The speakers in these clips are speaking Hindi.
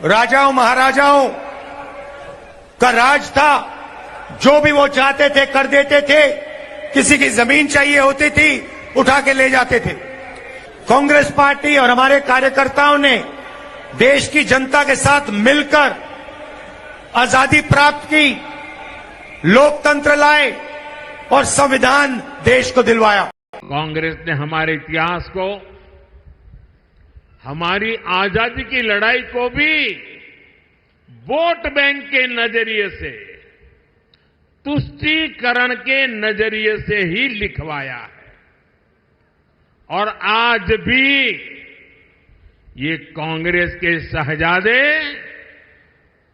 राजाओं महाराजाओं का राज था। जो भी वो चाहते थे कर देते थे। किसी की जमीन चाहिए होती थी उठा के ले जाते थे। कांग्रेस पार्टी और हमारे कार्यकर्ताओं ने देश की जनता के साथ मिलकर आजादी प्राप्त की, लोकतंत्र लाए और संविधान देश को दिलवाया। कांग्रेस ने हमारे इतिहास को, हमारी आजादी की लड़ाई को भी वोट बैंक के नजरिए से, तुष्टीकरण के नजरिए से ही लिखवाया है। और आज भी ये कांग्रेस के शहजादे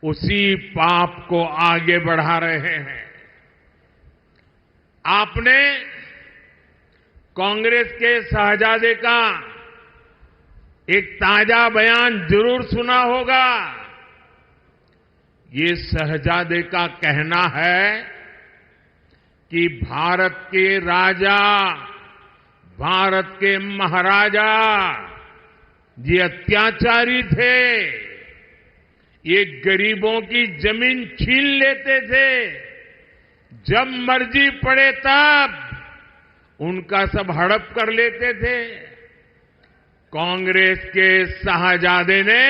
उसी पाप को आगे बढ़ा रहे हैं। आपने कांग्रेस के शहजादे का एक ताजा बयान जरूर सुना होगा। ये शहजादे का कहना है कि भारत के राजा, भारत के महाराजा ये अत्याचारी थे। ये गरीबों की जमीन छीन लेते थे, जब मर्जी पड़े तब उनका सब हड़प कर लेते थे। कांग्रेस के शाहजादे ने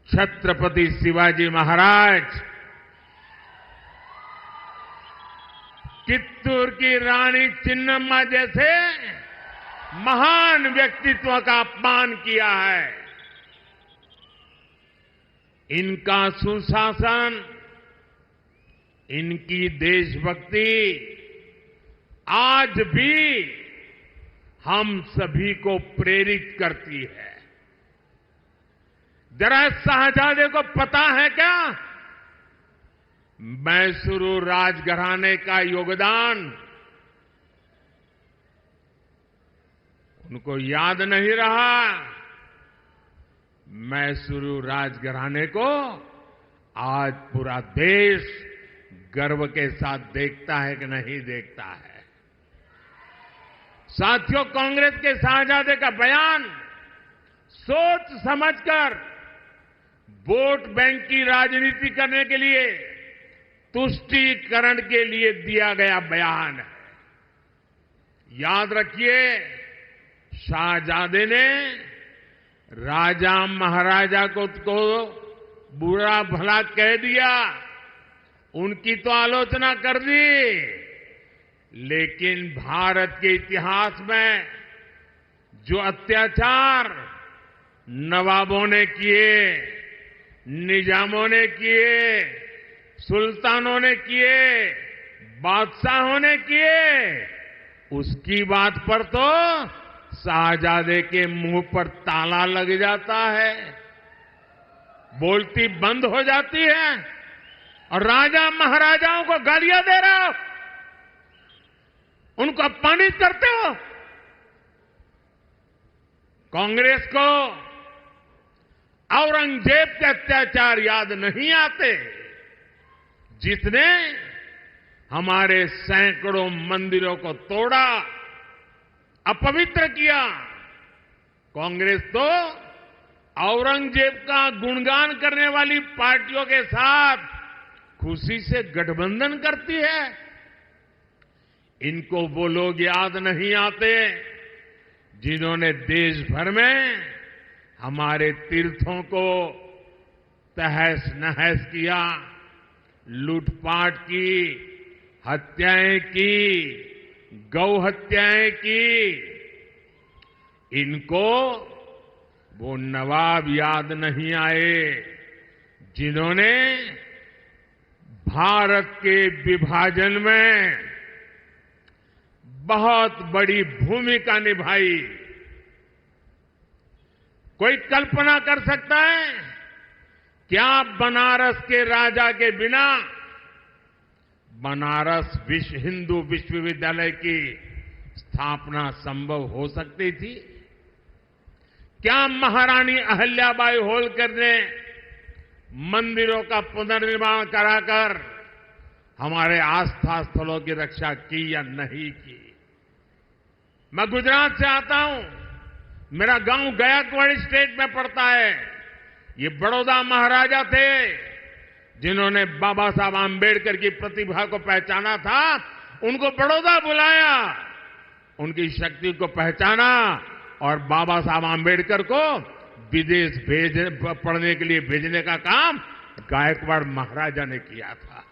छत्रपति शिवाजी महाराज, कित्तूर की रानी चिन्नम्मा जैसे महान व्यक्तित्व का अपमान किया है। इनका सुशासन, इनकी देशभक्ति आज भी हम सभी को प्रेरित करती है। जरा शाहजादे को पता है क्या मैसूरू राजघराने का योगदान? उनको याद नहीं रहा। मैसूरू राजघराने को आज पूरा देश गर्व के साथ देखता है कि नहीं देखता है। साथियों, कांग्रेस के शाहजादे का बयान सोच समझकर वोट बैंक की राजनीति करने के लिए, तुष्टीकरण के लिए दिया गया बयान है। याद रखिए, शाहजादे ने राजा महाराजा को बुरा भला कह दिया, उनकी तो आलोचना कर दी, लेकिन भारत के इतिहास में जो अत्याचार नवाबों ने किए, निजामों ने किए, सुल्तानों ने किए, बादशाहों ने किए, उसकी बात पर तो शाहजादे के मुंह पर ताला लग जाता है, बोलती बंद हो जाती है और राजा महाराजाओं को गालियां दे रहे हो, उनको अपमानित करते हो। कांग्रेस को औरंगजेब के अत्याचार याद नहीं आते, जिसने हमारे सैकड़ों मंदिरों को तोड़ा, अपवित्र किया। कांग्रेस तो औरंगजेब का गुणगान करने वाली पार्टियों के साथ खुशी से गठबंधन करती है। इनको वो लोग याद नहीं आते जिन्होंने देश भर में हमारे तीर्थों को तहस नहस किया, लूटपाट की, हत्याएं की, गौ हत्याएं की। इनको वो नवाब याद नहीं आए जिन्होंने भारत के विभाजन में बहुत बड़ी भूमिका निभाई। कोई कल्पना कर सकता है क्या बनारस के राजा के बिना बनारस हिंदू विश्वविद्यालय की स्थापना संभव हो सकती थी? क्या महारानी अहल्याबाई होलकर ने मंदिरों का पुनर्निर्माण कराकर हमारे आस्था स्थलों की रक्षा की या नहीं की? मैं गुजरात से आता हूं, मेरा गांव गायकवाड़ी स्टेट में पड़ता है। ये बड़ौदा महाराजा थे जिन्होंने बाबा साहब आम्बेडकर की प्रतिभा को पहचाना था, उनको बड़ौदा बुलाया, उनकी शक्ति को पहचाना और बाबा साहब आम्बेडकर को विदेश पढ़ने के लिए भेजने का काम गायकवाड़ महाराजा ने किया था।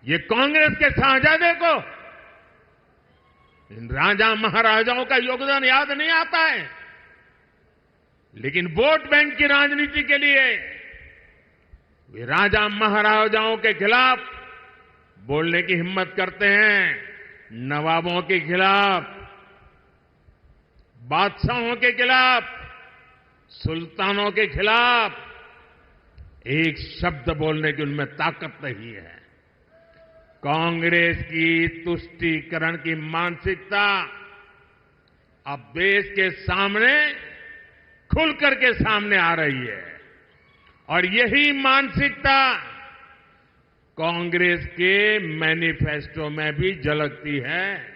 ये कांग्रेस के शाहजादे को इन राजा महाराजाओं का योगदान याद नहीं आता है, लेकिन वोट बैंक की राजनीति के लिए वे राजा महाराजाओं के खिलाफ बोलने की हिम्मत करते हैं, नवाबों के खिलाफ, बादशाहों के खिलाफ, सुल्तानों के खिलाफ एक शब्द बोलने की उनमें ताकत नहीं है। कांग्रेस की तुष्टीकरण की मानसिकता अब देश के सामने खुलकर के सामने आ रही है और यही मानसिकता कांग्रेस के मैनिफेस्टो में भी झलकती है।